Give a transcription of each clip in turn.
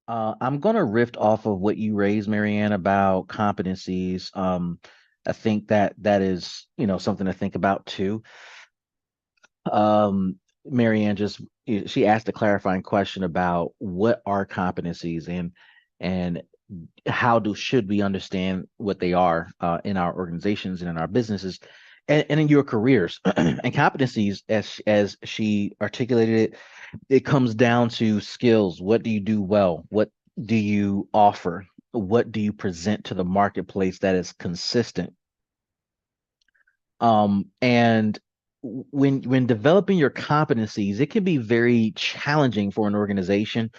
I'm going to riff off of what you raised, Marianne, about competencies. I think that is, something to think about too. Marianne she asked a clarifying question about what are competencies and how do should we understand what they are in our organizations and in our businesses and in your careers and competencies as she articulated it. It comes down to skills. What do you do well? What do you offer? What do you present to the marketplace that is consistent? And when developing your competencies, it can be very challenging for an organization.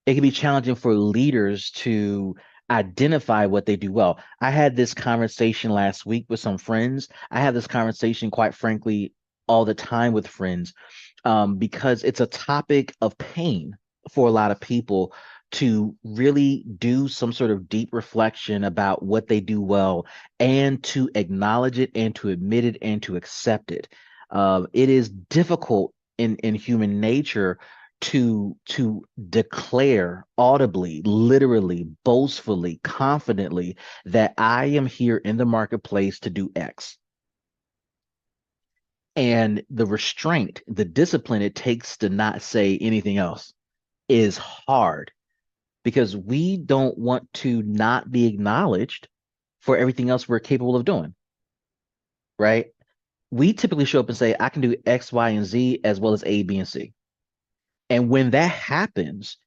It can be challenging for leaders to identify what they do well. I had this conversation last week with some friends. I have this conversation, quite frankly, all the time with friends, because it's a topic of pain for a lot of people to really do some sort of deep reflection about what they do well and to acknowledge it and to admit it and to accept it. It is difficult in human nature to declare audibly, literally, boastfully, confidently that I am here in the marketplace to do X. And the restraint, the discipline it takes to not say anything else is hard because we don't want to not be acknowledged for everything else we're capable of doing, right? We typically show up and say, I can do X, Y, and Z as well as A, B, and C. And when that happens,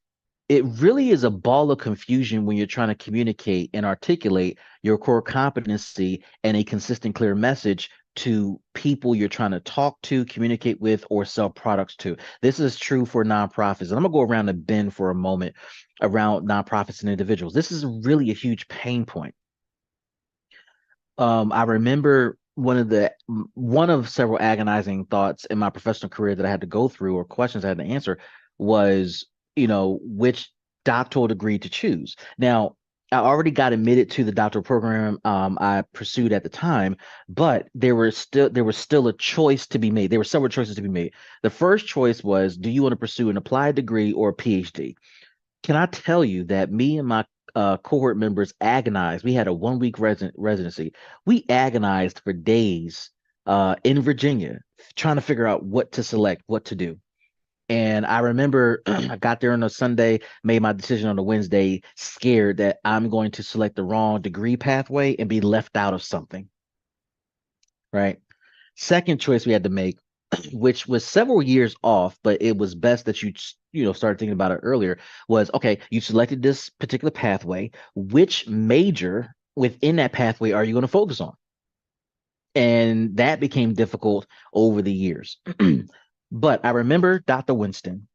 it really is a ball of confusion when you're trying to communicate and articulate your core competency and a consistent, clear message to people you're trying to talk to, communicate with, or sell products to. This is true for nonprofits. And I'm going to go around the bend for a moment around nonprofits and individuals. This is really a huge pain point. I remember one of several agonizing thoughts in my professional career that I had to go through or questions I had to answer was, which doctoral degree to choose. Now, I already got admitted to the doctoral program I pursued at the time, but there was still a choice to be made. There were several choices to be made. The first choice was, do you want to pursue an applied degree or a PhD? Can I tell you that me and my cohort members agonized? We had a 1 week residency. We agonized for days in Virginia trying to figure out what to select, what to do. And I remember I got there on a Sunday, made my decision on a Wednesday, scared that I'm going to select the wrong degree pathway and be left out of something, right? Second choice we had to make, which was several years off, but it was best that started thinking about it earlier, was okay, you selected this particular pathway. Which major within that pathway are you going to focus on? And that became difficult over the years. But I remember Dr. Winston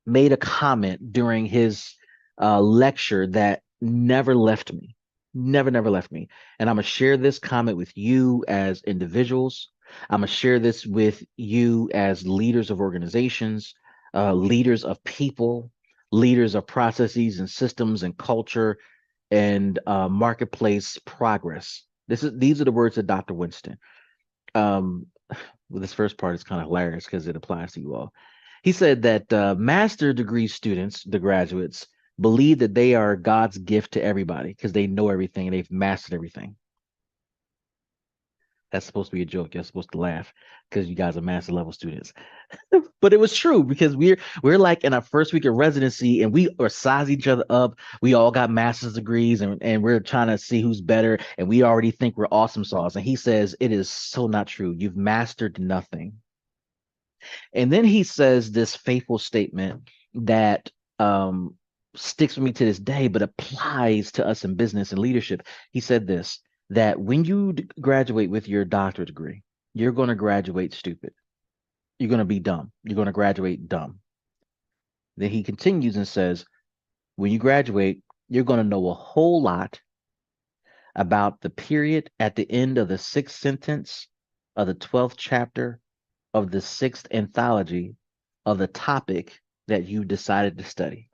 made a comment during his lecture that never left me, never left me. And I'm going to share this comment with you as individuals. I'm going to share this with you as leaders of organizations, leaders of people, leaders of processes and systems and culture and marketplace progress. These are the words of Dr. Winston. Um, well, this first part is kind of hilarious because it applies to you all. He said that master degree students, the graduates, believe that they are God's gift to everybody because they know everything and they've mastered everything. That's supposed to be a joke. You're supposed to laugh because you guys are master level students. But it was true because we're like in our first week of residency and we are sizing each other up. We all got master's degrees and we're trying to see who's better and we already think we're awesome sauce. And he says it is so not true. You've mastered nothing. And then he says this faithful statement that sticks with me to this day, but applies to us in business and leadership. He said this, that when you graduate with your doctorate degree, you're going to graduate stupid. You're going to be dumb. You're going to graduate dumb. Then he continues and says, when you graduate, you're going to know a whole lot about the period at the end of the sixth sentence of the 12th chapter of the sixth anthology of the topic that you decided to study.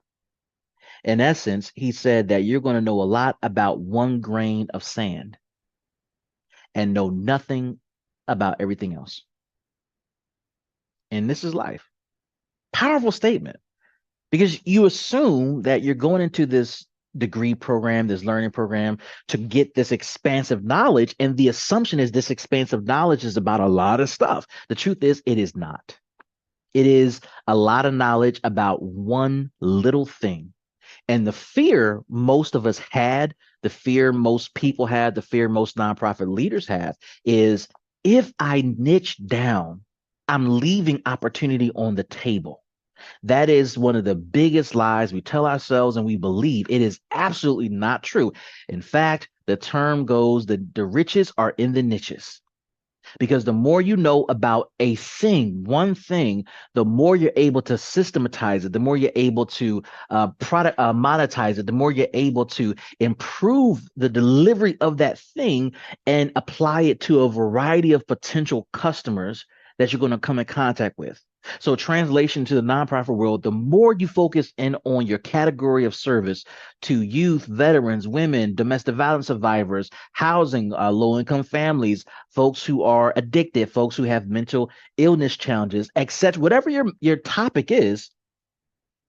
In essence, he said that you're going to know a lot about one grain of sand and know nothing about everything else. And this is life. Powerful statement. because you assume that you're going into this degree program, this learning program to get this expansive knowledge. And the assumption is this expansive knowledge is about a lot of stuff. The truth is, it is not. It is a lot of knowledge about one little thing. And the fear most of us had, the fear most people had, the fear most nonprofit leaders have is if I niche down, I'm leaving opportunity on the table. That is one of the biggest lies we tell ourselves and we believe. It is absolutely not true. In fact, the term goes that the riches are in the niches because the more you know about a thing, one thing, the more you're able to systematize it, the more you're able to monetize it, the more you're able to improve the delivery of that thing and apply it to a variety of potential customers that you're going to come in contact with. So, translation to the nonprofit world, the more you focus in on your category of service to youth, veterans, women, domestic violence survivors, housing, low income families, folks who are addicted, folks who have mental illness challenges, etc. Whatever your topic is,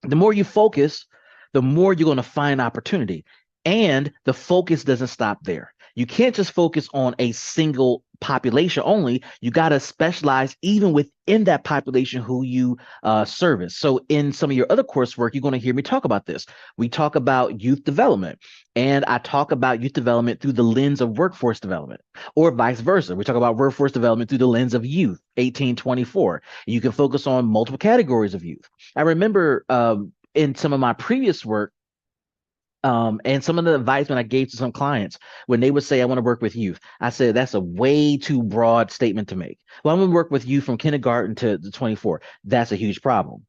the more you focus, the more you're going to find opportunity. And the focus doesn't stop there. You can't just focus on a single population only. You got to specialize even within that population who you service. So, in some of your other coursework, you're going to hear me talk about this. We talk about youth development, and I talk about youth development through the lens of workforce development, or vice versa. We talk about workforce development through the lens of youth, 18-24. You can focus on multiple categories of youth. I remember in some of my previous work, and some of the advice when I gave to some clients, when they would say, I want to work with youth, I said, that's a way too broad statement to make. Well, I'm going to work with you from kindergarten to 24. That's a huge problem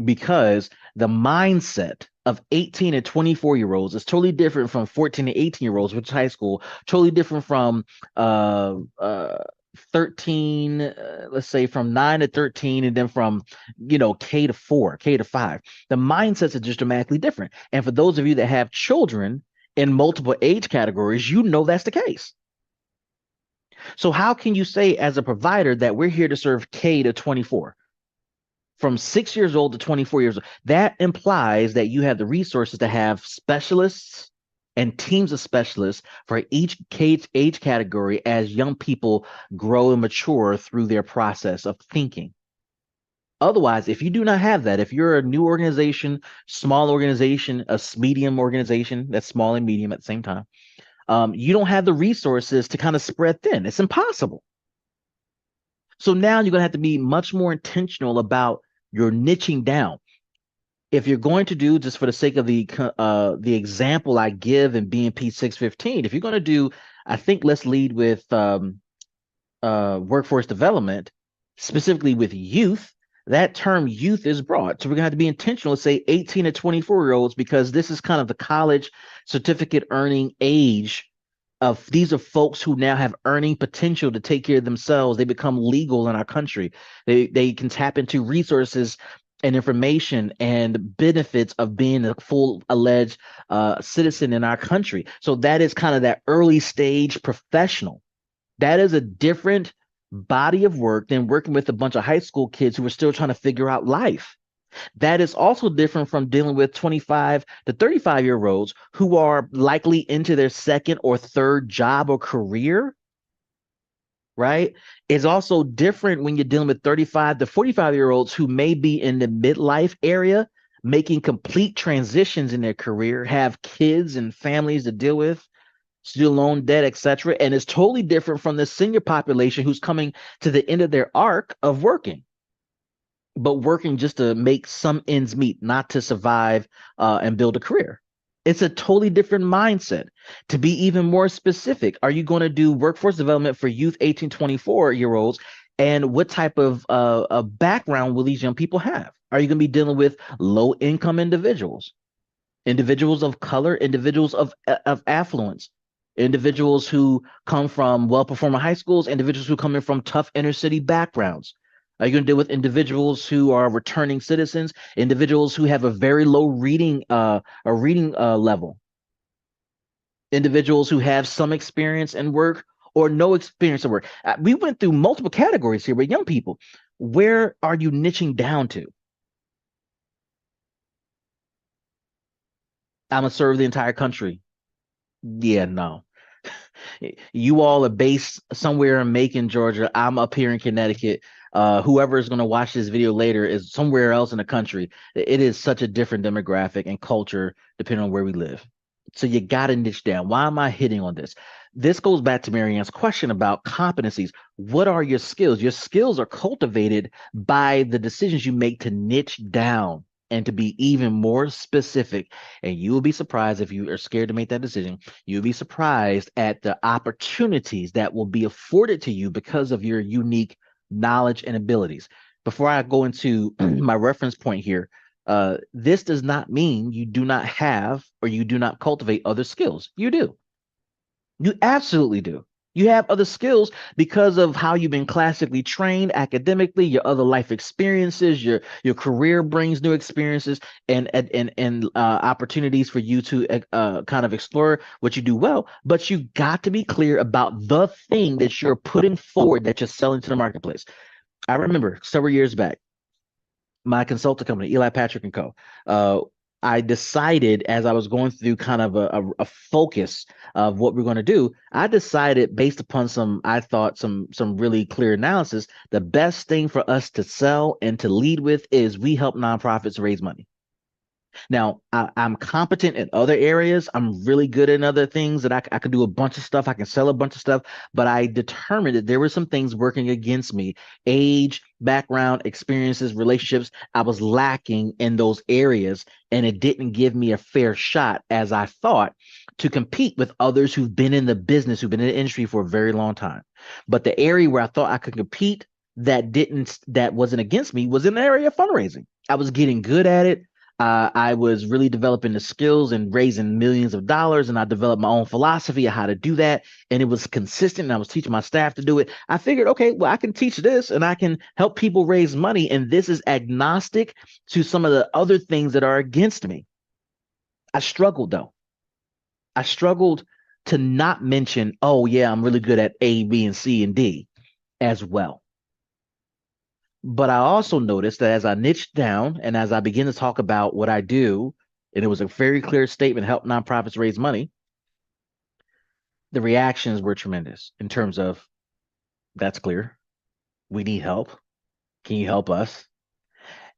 because the mindset of 18 and 24-year-olds is totally different from 14 and 18-year-olds, which is high school, totally different from uh, uh, 13, let's say from 9 to 13, and then from, K to 4, K to 5. The mindsets are just dramatically different. And for those of you that have children in multiple age categories, you know that's the case. So how can you say as a provider that we're here to serve K to 24? From 6 years old to 24 years old. That implies that you have the resources to have specialists and teams of specialists for each age category as young people grow and mature through their process of thinking. Otherwise, if you do not have that, if you're a new organization, small organization, a medium organization, that's small and medium at the same time, you don't have the resources to kind of spread thin. It's impossible. So now you're going to have to be much more intentional about your niching down. If you're going to do, just for the sake of the example I give in BNP 615, if you're going to do, I think let's lead with workforce development, specifically with youth. That term youth is broad. So we're going to have to be intentional to say 18 to 24-year-olds because this is kind of the college certificate earning age of these are folks who now have earning potential to take care of themselves. They become legal in our country. They can tap into resources and information and benefits of being a full alleged citizen in our country. So that is kind of that early stage professional. That is a different body of work than working with a bunch of high school kids who are still trying to figure out life. That is also different from dealing with 25 to 35-year-olds who are likely into their second or third job or career, right? It's also different when you're dealing with 35 to 45-year-olds who may be in the midlife area, making complete transitions in their career, have kids and families to deal with, student loan debt, etc. And it's totally different from the senior population who's coming to the end of their arc of working, but working just to make some ends meet, not to survive and build a career. It's a totally different mindset. To be even more specific, are you going to do workforce development for youth 18, 24-year-olds? And what type of background will these young people have? Are you going to be dealing with low income individuals, individuals of color, individuals of affluence, individuals who come from well-performing high schools, individuals who come in from tough inner city backgrounds? Are you going to deal with individuals who are returning citizens, individuals who have a very low reading level, individuals who have some experience in work or no experience in work? We went through multiple categories here with young people. Where are you niching down to? I'm gonna serve the entire country. Yeah, no. You all are based somewhere in Macon, Georgia. I'm up here in Connecticut. Whoever is going to watch this video later is somewhere else in the country. It is such a different demographic and culture depending on where we live. So you got to niche down. Why am I hitting on this? This goes back to Marianne's question about competencies. What are your skills? Your skills are cultivated by the decisions you make to niche down and to be even more specific. And you will be surprised if you are scared to make that decision. You'll be surprised at the opportunities that will be afforded to you because of your unique knowledge and abilities. Before I go into my reference point here, this does not mean you do not have or you do not cultivate other skills. You do. You absolutely do. You have other skills because of how you've been classically trained academically, your other life experiences, your career brings new experiences and opportunities for you to kind of explore what you do well. But you got to be clear about the thing that you're putting forward that you're selling to the marketplace. I remember several years back, my consulting company, Eli Patrick Co. Uh, I decided as I was going through kind of a focus of what we're going to do, I decided based upon I thought some really clear analysis, the best thing for us to sell and to lead with is we help nonprofits raise money. Now, I'm competent in other areas. I'm really good in other things that I can do a bunch of stuff. I can sell a bunch of stuff, but I determined that there were some things working against me. Age, background, experiences, relationships. I was lacking in those areas, and it didn't give me a fair shot as I thought to compete with others who've been in the business, who've been in the industry for a very long time. But the area where I thought I could compete that wasn't against me was in the area of fundraising. I was getting good at it. I was really developing the skills and raising millions of dollars, and I developed my own philosophy of how to do that. And it was consistent, and I was teaching my staff to do it. I figured, okay, well, I can teach this and I can help people raise money. And this is agnostic to some of the other things that are against me. I struggled, though. I struggled to not mention, oh, yeah, I'm really good at A, B, and C, and D as well. But I also noticed that as I niched down and as I begin to talk about what I do, and it was a very clear statement, help nonprofits raise money, the reactions were tremendous in terms of that's clear. We need help. Can you help us?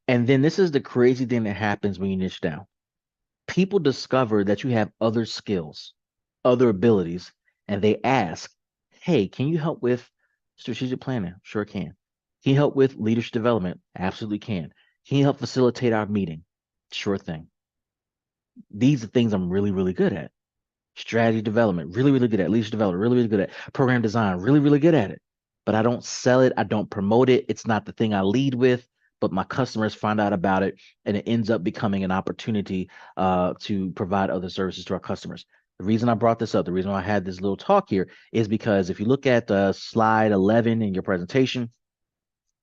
And then this is the crazy thing that happens when you niche down. People discover that you have other skills, other abilities, and they ask, hey, can you help with strategic planning? Sure can. Can you help with leadership development? Absolutely can. Can you help facilitate our meeting? Sure thing. These are things I'm really, really good at. Strategy development, really, really good at. Leadership development, really, really good at. Program design, really, really good at it. But I don't sell it. I don't promote it. It's not the thing I lead with, but my customers find out about it and it ends up becoming an opportunity to provide other services to our customers. The reason I brought this up, the reason why I had this little talk here is because if you look at slide 11 in your presentation,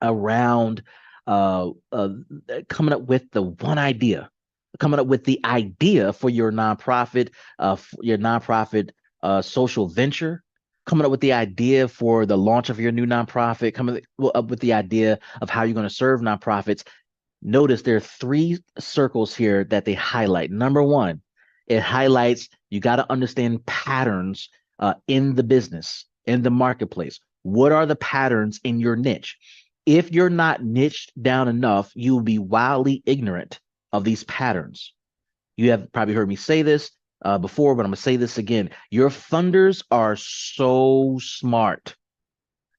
around uh, uh, coming up with the one idea, coming up with the idea for your nonprofit social venture, coming up with the idea for the launch of your new nonprofit, coming up with the idea of how you're going to serve nonprofits. Notice there are three circles here that they highlight. Number one, it highlights you got to understand patterns in the business, in the marketplace. What are the patterns in your niche? If you're not niched down enough, you will be wildly ignorant of these patterns. You have probably heard me say this before, but I'm going to say this again. Your funders are so smart.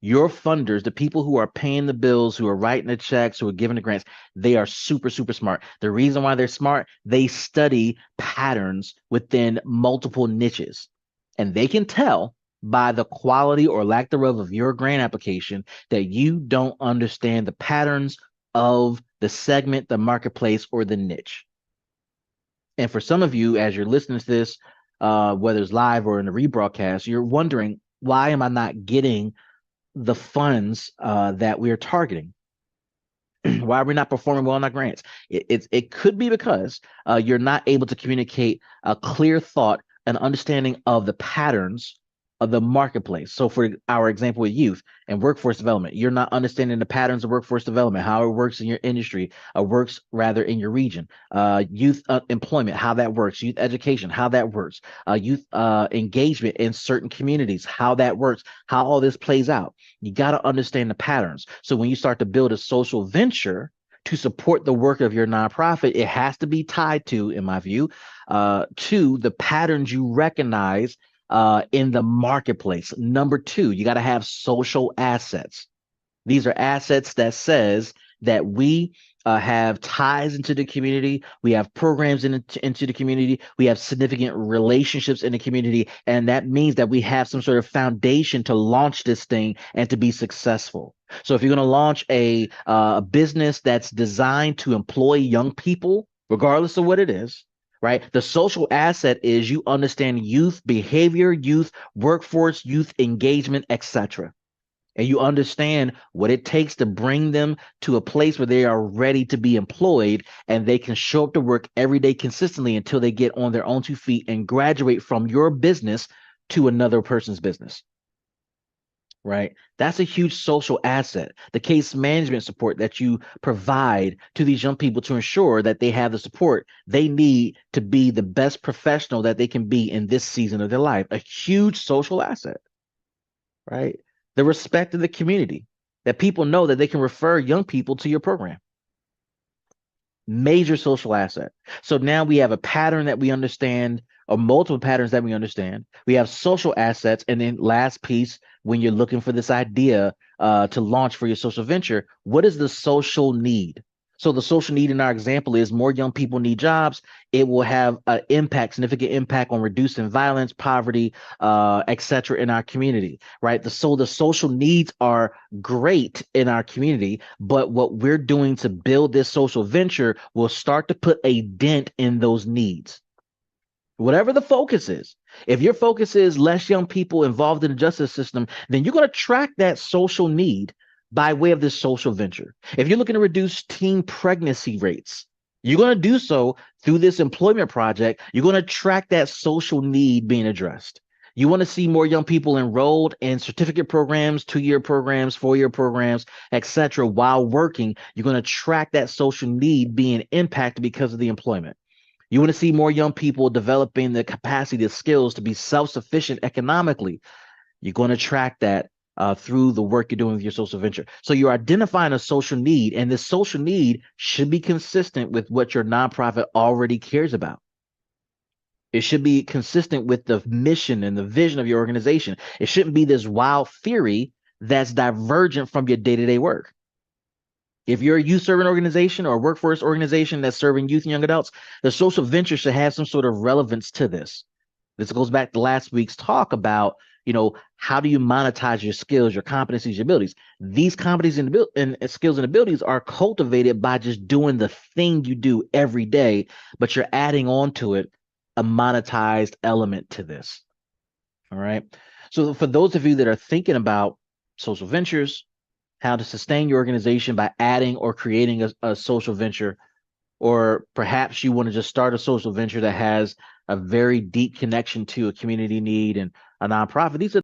Your funders, the people who are paying the bills, who are writing the checks, who are giving the grants, they are super, super smart. The reason why they're smart, they study patterns within multiple niches. And they can tell by the quality or lack thereof of your grant application that you don't understand the patterns of the segment, the marketplace, or the niche. And for some of you, as you're listening to this, whether it's live or in the rebroadcast, you're wondering, why am I not getting the funds that we're targeting? Why are we not performing well on our grants? It could be because you're not able to communicate a clear thought and understanding of the patterns of the marketplace. So for our example with youth and workforce development, you're not understanding the patterns of workforce development, how it works in your industry, works rather in your region, youth employment, how that works, youth education, how that works, youth engagement in certain communities, how that works, how all this plays out. You got to understand the patterns. So when you start to build a social venture to support the work of your nonprofit, it has to be tied to, in my view, to the patterns you recognize in the marketplace. Number two, you got to have social assets. These are assets that says that we have ties into the community, we have programs into the community, we have significant relationships in the community, and that means that we have some sort of foundation to launch this thing and to be successful. So if you're going to launch a business that's designed to employ young people, regardless of what it is, right? The social asset is you understand youth behavior, youth workforce, youth engagement, etc. And you understand what it takes to bring them to a place where they are ready to be employed and they can show up to work every day consistently until they get on their own 2 feet and graduate from your business to another person's business. Right? That's a huge social asset. The case management support that you provide to these young people to ensure that they have the support they need to be the best professional that they can be in this season of their life. A huge social asset, right? The respect of the community, that people know that they can refer young people to your program. Major social asset. So now we have a pattern that we understand, or multiple patterns that we understand. We have social assets. And then last piece, when you're looking for this idea to launch for your social venture, what is the social need? So the social need in our example is more young people need jobs. It will have an impact, significant impact on reducing violence, poverty, et cetera, in our community, right? The social needs are great in our community, but what we're doing to build this social venture will start to put a dent in those needs. Whatever the focus is, if your focus is less young people involved in the justice system, then you're going to track that social need by way of this social venture. If you're looking to reduce teen pregnancy rates, you're going to do so through this employment project. You're going to track that social need being addressed. You want to see more young people enrolled in certificate programs, 2-year programs, 4-year programs, etc. While working, you're going to track that social need being impacted because of the employment. You want to see more young people developing the capacity, the skills to be self-sufficient economically. You're going to track that through the work you're doing with your social venture. So you're identifying a social need, and this social need should be consistent with what your nonprofit already cares about. It should be consistent with the mission and the vision of your organization. It shouldn't be this wild theory that's divergent from your day-to-day work. If you're a youth serving organization or a workforce organization that's serving youth and young adults, the social venture should have some sort of relevance to this. This goes back to last week's talk about, how do you monetize your skills, your competencies, your abilities? These competencies and skills and abilities are cultivated by just doing the thing you do every day, but you're adding on to it a monetized element to this. All right. So for those of you that are thinking about social ventures, how to sustain your organization by adding or creating a social venture, or perhaps you want to just start a social venture that has a very deep connection to a community need and a nonprofit. These are